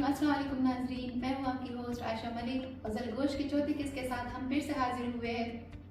अस्सलाम वालेकुम नाजरीन, मैं हूँ आपकी होस्ट आयशा मलिक। गज़ल गोश की चौथी किस्त के साथ हम फिर से हाजिर हुए हैं।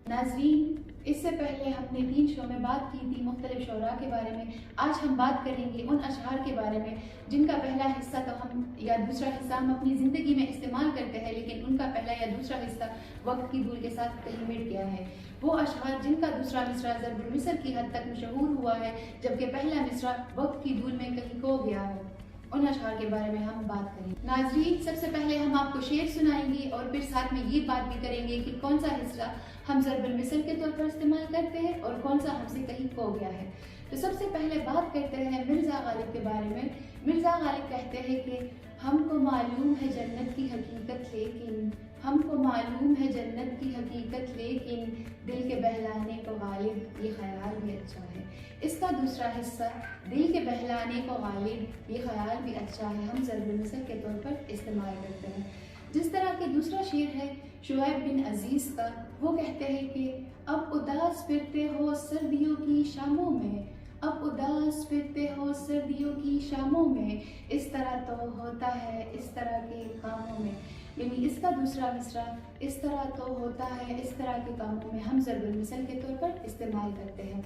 नाजरीन, इससे पहले हमने 3 शो में बात की थी मुख्तलिफ शोरा के बारे में। आज हम बात करेंगे उन अशआर के बारे में जिनका पहला हिस्सा तो हम या दूसरा हिस्सा हम अपनी ज़िंदगी में इस्तेमाल करते हैं, लेकिन उनका पहला या दूसरा हिस्सा वक्त की धूल के साथ कहीं मिट गया है। वो अशआर जिनका दूसरा मिसरा ज़रबुल मिसर की हद तक मशहूर हुआ है, जबकि पहला मिसरा वक्त की धूल में कहीं खो गया है। उन अशआर के बारे में हम बात करेंगे। नाजरीन, सबसे पहले हम आपको शेर सुनाएंगे और फिर साथ में ये बात भी करेंगे कि कौन सा हिस्सा हम ज़रबुल मिसर के तौर पर इस्तेमाल करते हैं और कौन सा हमसे कहीं खो गया है। तो सबसे पहले बात करते हैं मिर्ज़ा गालिब के बारे में। मिर्ज़ा गालिब कहते हैं कि हमको मालूम है जन्नत की हकीकत, लेकिन हमको मालूम है जन्नत की हकीकत, लेकिन दिल के बहलाने को गालिब ये ख्याल भी अच्छा है। इसका दूसरा हिस्सा दिल के बहलाने को गालिब ये ख्याल भी अच्छा है हम ज़रबुल मिसर के तौर पर इस्तेमाल करते हैं। जिस तरह के दूसरा शेर है शुएब बिन अजीज़ का, वो कहते हैं कि अब उदास फिरते हो सर्दियों की शामों में, अब उदास फिरते हो सर्दियों की शामों में, इस तरह तो होता है इस तरह के कामों में। यानी इसका दूसरा मिसरा इस तरह तो होता है इस तरह के कामों में हम ज़रबुल मिसर के तौर पर इस्तेमाल करते हैं।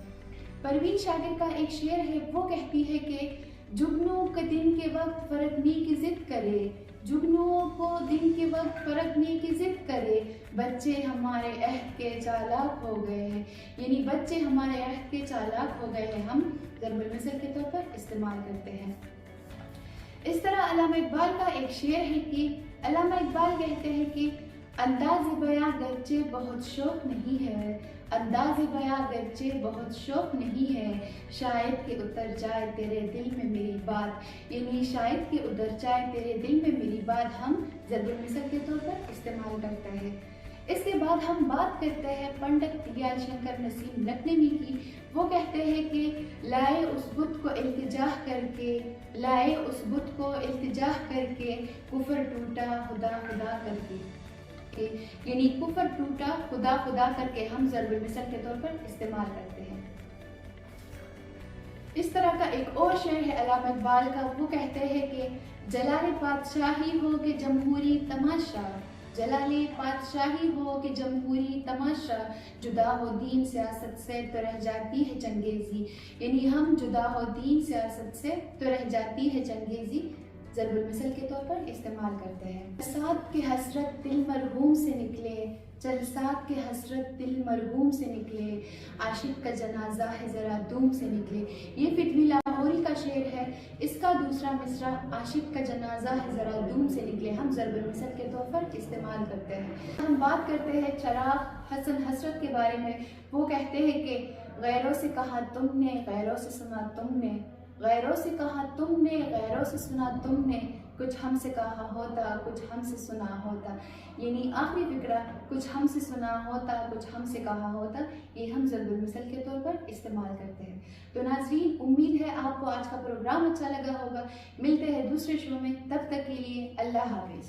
परवीन शाकिर का एक शेर है, वो कहती है कि जुगनू के दिन के वक्त फरकने की जिद करे, जुगनुओं को दिन के वक्त फरकने की जिद करे, बच्चे हमारे अहद के चालाक हो गए हैं। यानी बच्चे हमारे अहद के चालाक हो गए हैं हम ज़रबुल मिसर के तौर पर इस्तेमाल करते हैं। इस तरह अल्लामा इकबाल का एक शेर है कि अल्लामा इकबाल कहते हैं कि अंदाज़े बयां गर्चे बहुत शौक नहीं है, अंदाज़े बयां गर्चे बहुत शौक नहीं है, शायद कि उतर जाए तेरे दिल में मेरी बात। यानी शायद कि उतर जाए तेरे दिल में मेरी बात हम ज़रबुल मिसर के तौर पर इस्तेमाल करते हैं। इसके बाद हम बात करते हैं पंडित दयाल शंकर नसीम लखनवी की। वो कहते हैं कि लाए उस बुत को इल्तिजाह करके, लाए उस बुत को इल्तिजाह करके, कुफर टूटा खुदा खुदा करके। यानी कुफर टूटा खुदा खुदा करके हम ज़रबुल मिसर के तौर पर इस्तेमाल करते हैं। इस तरह का एक और शेर है अल्लामा इकबाल का, वो कहते हैं कि जलाले पातशाही हो के जमहूरी तमाशा, जलाले पातशाही हो के जमहूरी तमाशा, जुदा हो दीन सियासत से तो रह जाती है चंगेजी। यानी हम जुदा हो दीन सियासत से तो रह जाती है चंगेजी ज़रबुल मिसर के तौर पर इस्तेमाल करते हैं। साथ के हसरत दिल मरहूम से निकले, चल साथ के हसरत दिल मरहूम से निकले, आशिक का जनाजा है ज़रा दूम से निकले। ये फिटवी लाहौरी का शेर है। इसका दूसरा मिसरा आशिक का जनाजा है ज़रा दूम से निकले हम ज़रबुल मिसर के तौर पर इस्तेमाल करते हैं। हम बात करते हैं चिराग हसन हसरत के बारे में। वो कहते हैं कि गैरों से कहा तुमने, गैरों से सुना तुमने, गैरों से कहा तुमने, गैरों से सुना तुमने, कुछ हमसे कहा होता कुछ हमसे सुना होता। यानी आखिरी फिक्रा कुछ हमसे सुना होता कुछ हमसे कहा होता, ये हम ज़रबुल मिसर के तौर पर इस्तेमाल करते हैं। तो नाज़रीन, उम्मीद है आपको आज का प्रोग्राम अच्छा लगा होगा। मिलते हैं दूसरे शो में, तब तक के लिए अल्लाह हाफिज़।